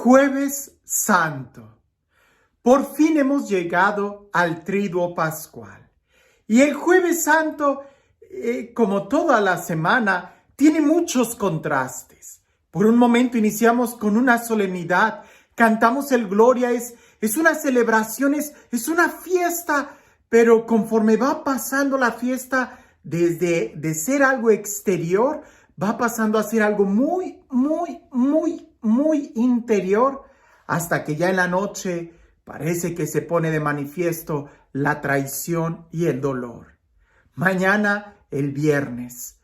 Jueves Santo. Por fin hemos llegado al Triduo Pascual. Y el Jueves Santo, como toda la semana, tiene muchos contrastes. Por un momento iniciamos con una solemnidad, cantamos el Gloria, es una celebración, es una fiesta, pero conforme va pasando la fiesta, de ser algo exterior, va pasando a ser algo muy interior, hasta que ya en la noche parece que se pone de manifiesto la traición y el dolor. Mañana, el viernes,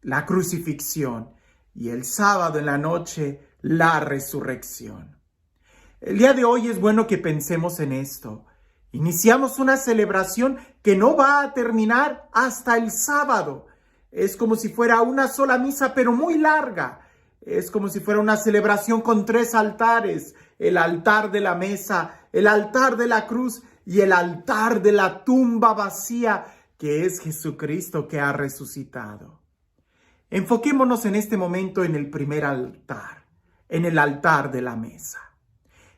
la crucifixión, y el sábado en la noche, la resurrección. El día de hoy es bueno que pensemos en esto. Iniciamos una celebración que no va a terminar hasta el sábado. Es como si fuera una sola misa, pero muy larga. Es como si fuera una celebración con 3 altares. El altar de la mesa, el altar de la cruz y el altar de la tumba vacía, que es Jesucristo que ha resucitado. Enfoquémonos en este momento en el primer altar, en el altar de la mesa.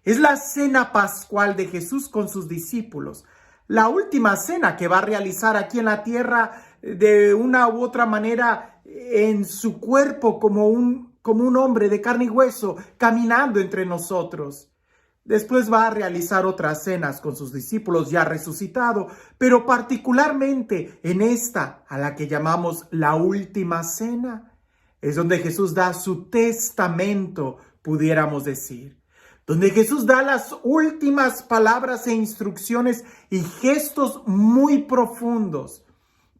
Es la cena pascual de Jesús con sus discípulos, la última cena que va a realizar aquí en la tierra de una u otra manera en su cuerpo como un hombre de carne y hueso caminando entre nosotros. Después va a realizar otras cenas con sus discípulos ya resucitado, pero particularmente en esta, a la que llamamos la última cena, es donde Jesús da su testamento, pudiéramos decir. Donde Jesús da las últimas palabras e instrucciones y gestos muy profundos.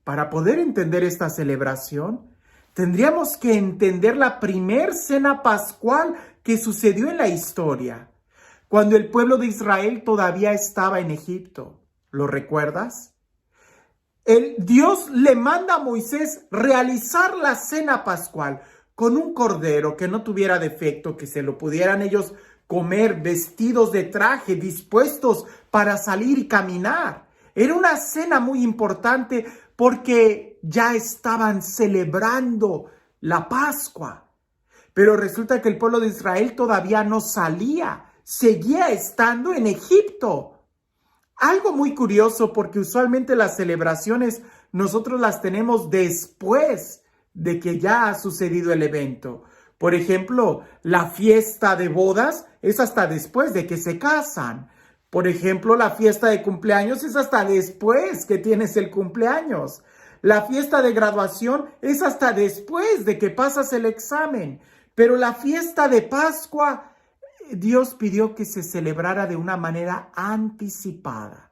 Para poder entender esta celebración, tendríamos que entender la primer cena pascual que sucedió en la historia, cuando el pueblo de todavía estaba en Egipto. ¿Lo recuerdas? Dios le manda a Moisés realizar la cena pascual con un cordero que no tuviera defecto, que se lo pudieran ellos comer vestidos de traje, dispuestos para salir y caminar. Era una cena muy importante porque ya estaban celebrando la Pascua. Pero resulta que el pueblo de Israel todavía no salía, seguía estando en Egipto. Algo muy curioso, porque usualmente las celebraciones nosotros las tenemos después de que ya ha sucedido el evento. Por ejemplo, la fiesta de bodas es hasta después de que se casan. Por ejemplo, la fiesta de cumpleaños es hasta después que tienes el cumpleaños. La fiesta de graduación es hasta después de que pasas el examen. Pero la fiesta de Pascua, Dios pidió que se celebrara de una manera anticipada.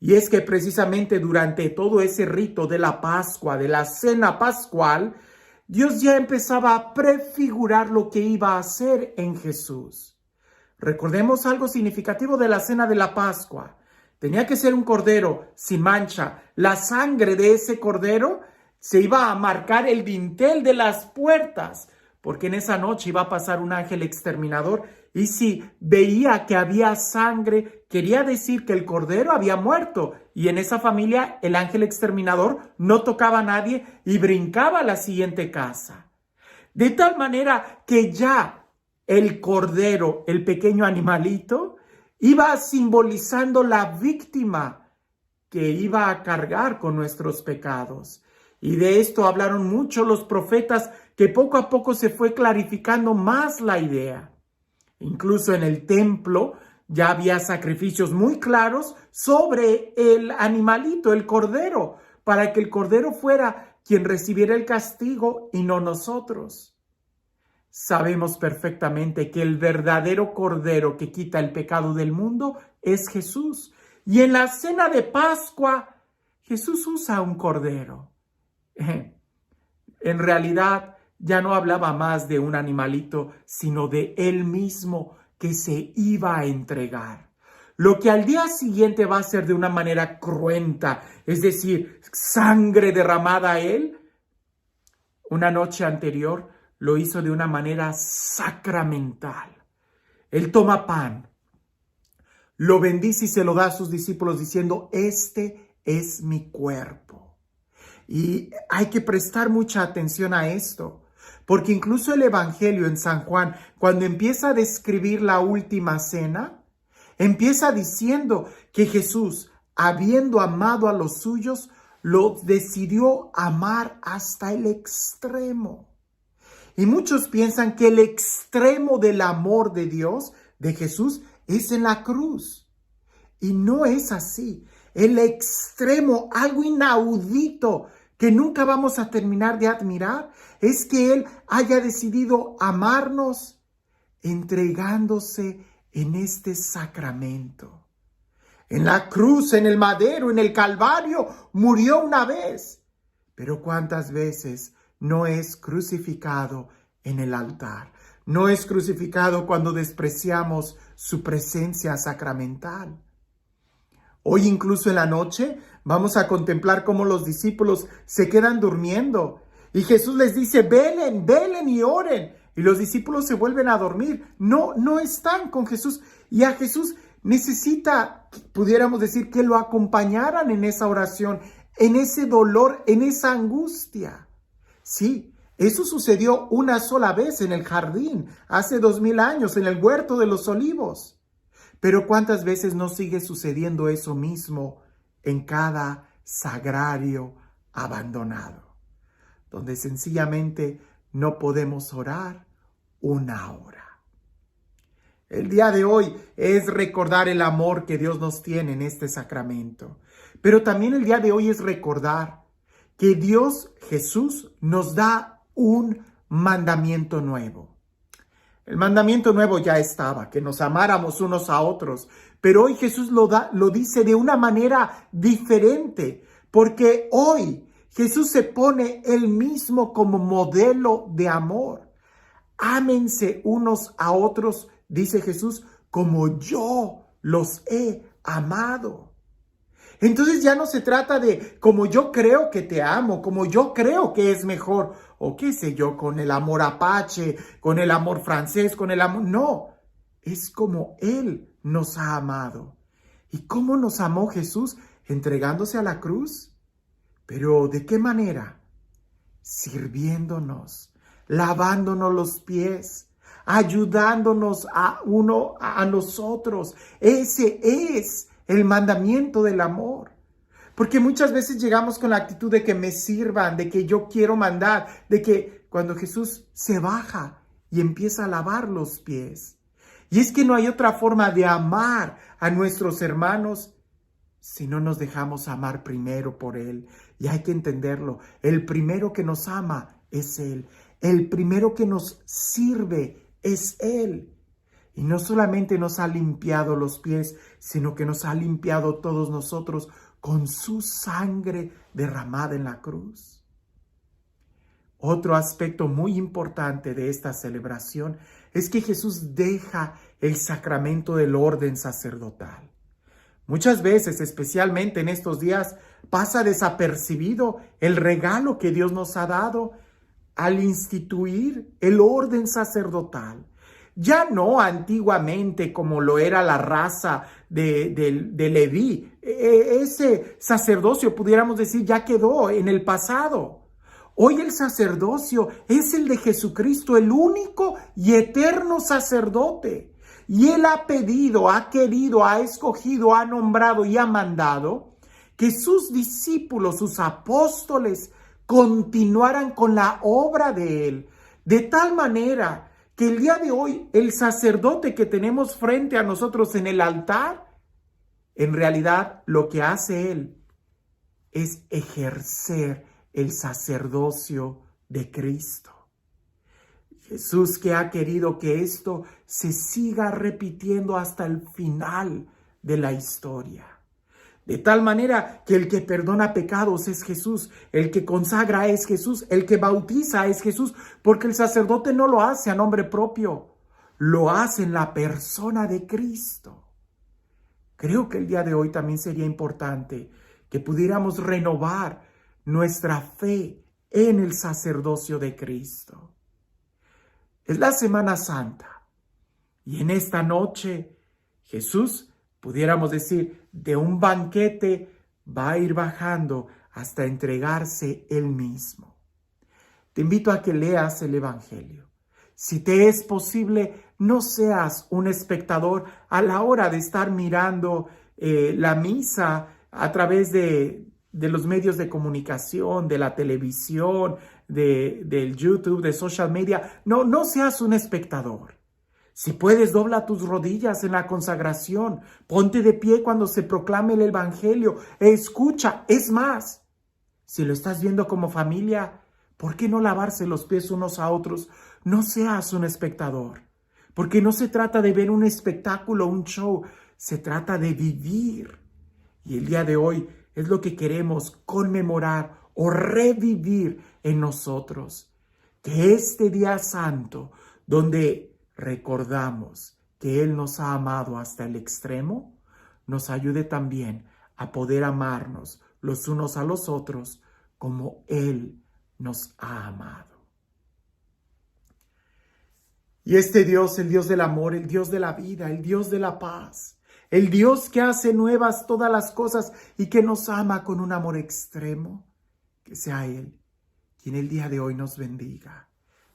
Y es que precisamente durante todo ese rito de la Pascua, de la cena pascual, Dios ya empezaba a prefigurar lo que iba a hacer en Jesús. Recordemos algo significativo de la cena de la Pascua. Tenía que ser un cordero sin mancha. La sangre de ese cordero se iba a marcar el dintel de las puertas, porque en esa noche iba a pasar un ángel exterminador, y si veía que había sangre, quería decir que el cordero había muerto, y en esa familia el ángel exterminador no tocaba a nadie y brincaba a la siguiente casa. De tal manera que ya el cordero, el pequeño animalito, iba simbolizando la víctima que iba a cargar con nuestros pecados. Y de esto hablaron mucho los profetas, que poco a poco se fue clarificando más la idea. Incluso en el templo ya había sacrificios muy claros sobre el animalito, el cordero, para que el cordero fuera quien recibiera el castigo y no nosotros. Sabemos perfectamente que el verdadero cordero que quita el pecado del mundo es Jesús. Y en la cena de Pascua, Jesús usa un cordero. En realidad, ya no hablaba más de un animalito, sino de él mismo que se iba a entregar. Lo que al día siguiente va a ser de una manera cruenta, es decir, sangre derramada a él, una noche anterior lo hizo de una manera sacramental. Él toma pan, lo bendice y se lo da a sus discípulos diciendo: este es mi cuerpo. Y hay que prestar mucha atención a esto, porque incluso el Evangelio en San Juan, cuando empieza a describir la última cena, empieza diciendo que Jesús, habiendo amado a los suyos, los decidió amar hasta el extremo. Y muchos piensan que el extremo del amor de Dios, de Jesús, es en la cruz. Y no es así. El extremo, algo inaudito que nunca vamos a terminar de admirar, es que Él haya decidido amarnos entregándose en este sacramento. En la cruz, en el madero, en el Calvario, murió una vez. Pero ¿cuántas veces no es crucificado en el altar? No es crucificado cuando despreciamos su presencia sacramental. Hoy incluso en la noche vamos a contemplar cómo los discípulos se quedan durmiendo. Y Jesús les dice, velen, velen y oren. Y los discípulos se vuelven a dormir. No están con Jesús. Y a Jesús necesita, pudiéramos decir, que lo acompañaran en esa oración, en ese dolor, en esa angustia. Sí, eso sucedió una sola vez en el jardín, hace 2000 años, en el huerto de los olivos. Pero ¿cuántas veces no sigue sucediendo eso mismo en cada sagrario abandonado? Donde sencillamente no podemos orar una hora. El día de hoy es recordar el amor que Dios nos tiene en este sacramento. Pero también el día de hoy es recordar que Dios, Jesús, nos da un mandamiento nuevo. El mandamiento nuevo ya estaba, que nos amáramos unos a otros, pero hoy Jesús lo dice de una manera diferente, porque hoy Jesús se pone él mismo como modelo de amor. Ámense unos a otros, dice Jesús, como yo los he amado. Entonces ya no se trata de como yo creo que te amo, como yo creo que es mejor, o qué sé yo, con el amor apache, con el amor francés, con el amor... No, es como Él nos ha amado. ¿Y cómo nos amó Jesús? Entregándose a la cruz. ¿Pero de qué manera? Sirviéndonos, lavándonos los pies, ayudándonos a nosotros. Ese es el mandamiento del amor. Porque muchas veces llegamos con la actitud de que me sirvan, de que yo quiero mandar, de que cuando Jesús se baja y empieza a lavar los pies. Y es que no hay otra forma de amar a nuestros hermanos si no nos dejamos amar primero por Él. Y hay que entenderlo. El primero que nos ama es Él. El primero que nos sirve es Él. Y no solamente nos ha limpiado los pies, sino que nos ha limpiado todos nosotros con su sangre derramada en la cruz. Otro aspecto muy importante de esta celebración es que Jesús deja el sacramento del orden sacerdotal. Muchas veces, especialmente en estos días, pasa desapercibido el regalo que Dios nos ha dado al instituir el orden sacerdotal. Ya no antiguamente como lo era la raza de Leví. Ese sacerdocio, pudiéramos decir, ya quedó en el pasado. Hoy el sacerdocio es el de Jesucristo, el único y eterno sacerdote. Y Él ha pedido, ha querido, ha escogido, ha nombrado y ha mandado que sus discípulos, sus apóstoles, continuaran con la obra de Él. De tal manera que el día de hoy el sacerdote que tenemos frente a nosotros en el altar, en realidad lo que hace Él es ejercer el sacerdocio de Cristo. Jesús que ha querido que esto se siga repitiendo hasta el final de la historia. De tal manera que el que perdona pecados es Jesús, el que consagra es Jesús, el que bautiza es Jesús, porque el sacerdote no lo hace a nombre propio, lo hace en la persona de Cristo. Creo que el día de hoy también sería importante que pudiéramos renovar nuestra fe en el sacerdocio de Cristo. Es la Semana Santa y en esta noche Jesús, pudiéramos decir, de un banquete va a ir bajando hasta entregarse Él mismo. te invito a que leas el Evangelio. Si te es posible, no seas un espectador a la hora de estar mirando la misa a través de los medios de comunicación, de la televisión, del YouTube, de social media. No seas un espectador. Si puedes, dobla tus rodillas en la consagración. Ponte de pie cuando se proclame el Evangelio. Escucha. Es más, si lo estás viendo como familia, ¿por qué no lavarse los pies unos a otros? No seas un espectador. Porque no se trata de ver un espectáculo, un show. Se trata de vivir. Y el día de hoy es lo que queremos conmemorar o revivir en nosotros. Que este día santo, donde recordamos que Él nos ha amado hasta el extremo, nos ayude también a poder amarnos los unos a los otros como Él nos ha amado. Y este Dios, el Dios del amor, el Dios de la vida, el Dios de la paz, el Dios que hace nuevas todas las cosas y que nos ama con un amor extremo, que sea Él quien el día de hoy nos bendiga.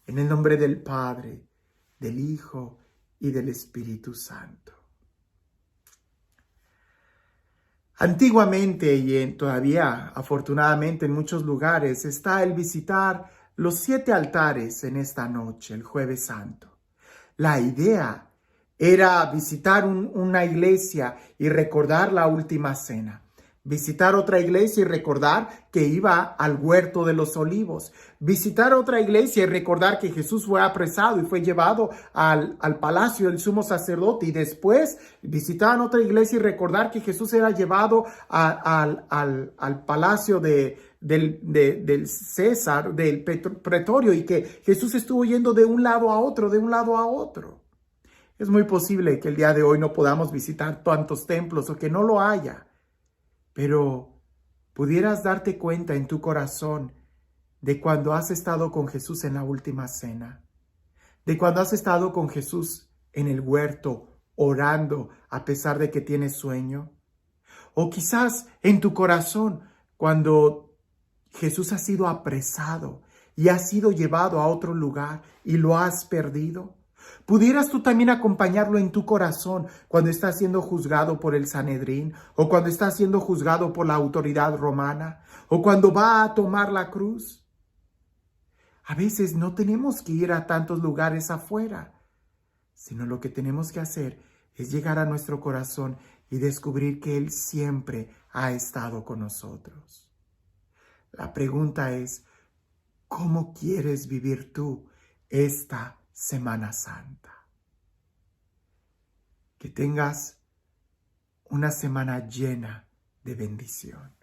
En el nombre del Padre, del Hijo y del Espíritu Santo. Antiguamente y todavía afortunadamente en muchos lugares está el visitar los 7 altares en esta noche, el Jueves Santo. La idea era visitar una iglesia y recordar la última cena. Visitar otra iglesia y recordar que iba al huerto de los olivos. Visitar otra iglesia y recordar que Jesús fue apresado y fue llevado al palacio del sumo sacerdote. Y después visitar otra iglesia y recordar que Jesús era llevado al palacio del César, del pretorio, y que Jesús estuvo yendo de un lado a otro, de un lado a otro. Es muy posible que el día de hoy no podamos visitar tantos templos o que no lo haya. Pero pudieras darte cuenta en tu corazón de cuando has estado con Jesús en la última cena, de cuando has estado con Jesús en el huerto orando a pesar de que tienes sueño, o quizás en tu corazón cuando Jesús ha sido apresado y ha sido llevado a otro lugar y lo has perdido. ¿Pudieras tú también acompañarlo en tu corazón cuando está siendo juzgado por el Sanedrín, o cuando está siendo juzgado por la autoridad romana, o cuando va a tomar la cruz? A veces no tenemos que ir a tantos lugares afuera, sino lo que tenemos que hacer es llegar a nuestro corazón y descubrir que Él siempre ha estado con nosotros. La pregunta es, ¿cómo quieres vivir tú esta Semana Santa? Que tengas una semana llena de bendición.